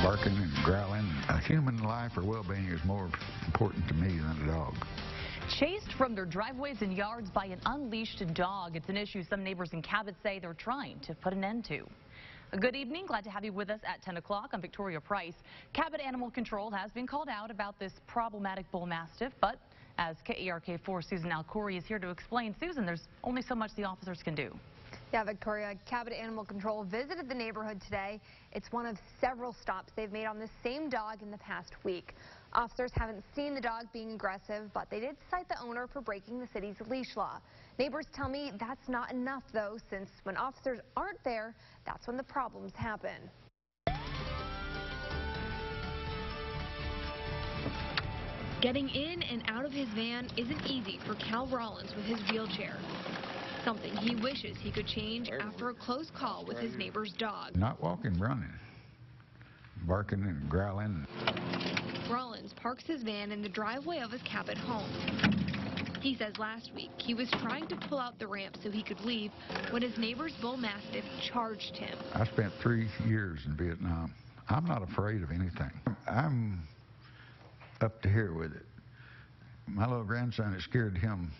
barking and growling. A human life or well-being is more important to me than a dog. Chased from their driveways and yards by an unleashed dog. It's an issue some neighbors in Cabot say they're trying to put an end to. Good evening. Glad to have you with us at 10 o'clock. I'm Victoria Price. Cabot Animal Control has been called out about this problematic bull mastiff, but as KERK4 Susan Alcori is here to explain, Susan, there's only so much the officers can do. Yeah, Victoria, Cabot Animal Control visited the neighborhood today. It's one of several stops they've made on this same dog in the past week. Officers haven't seen the dog being aggressive, but they did cite the owner for breaking the city's leash law. Neighbors tell me that's not enough, though, since when officers aren't there, that's when the problems happen. Getting in and out of his van isn't easy for Cal Rollins with his wheelchair. Something he wishes he could change after a close call with his neighbor's dog. Not walking, running, barking and growling. Rollins parks his van in the driveway of his Cabot home. He says last week he was trying to pull out the ramp so he could leave when his neighbor's bull mastiff charged him. I spent 3 years in Vietnam. I'm not afraid of anything. I'm up to here with it. My little grandson, it scared him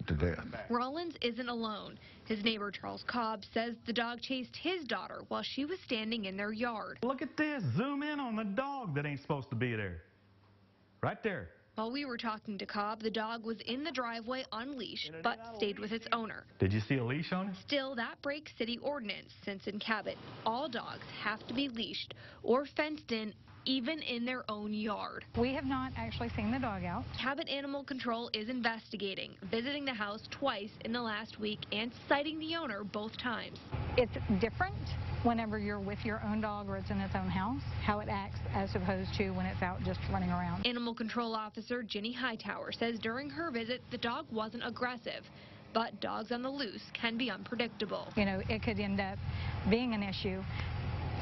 to death. Rollins isn't alone. His neighbor Charles Cobb says the dog chased his daughter while she was standing in their yard. Look at this. Zoom in on the dog that ain't supposed to be there. Right there. While we were talking to Cobb, the dog was in the driveway unleashed, but stayed with its owner. Did you see a leash on it? Still, that breaks city ordinance, since in Cabot, all dogs have to be leashed or fenced in, even in their own yard. We have not actually seen the dog out. Cabot Animal Control is investigating, visiting the house twice in the last week and citing the owner both times. It's different whenever you're with your own dog or it's in its own house, how it acts as opposed to when it's out just running around. Animal Control Officer Jenny Hightower says during her visit the dog wasn't aggressive, but dogs on the loose can be unpredictable. You know, it could end up being an issue.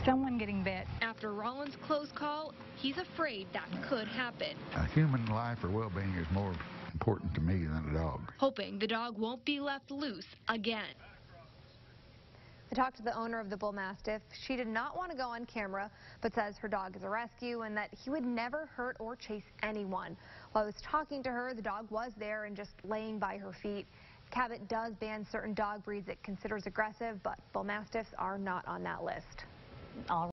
Someone getting bit. After Rollins' close call, he's afraid that could happen. A human life or well-being is more important to me than a dog. Hoping the dog won't be left loose again. I talked to the owner of the bull mastiff. She did not want to go on camera, but says her dog is a rescue and that he would never hurt or chase anyone. While I was talking to her, the dog was there and just laying by her feet. Cabot does ban certain dog breeds it considers aggressive, but bull mastiffs are not on that list. All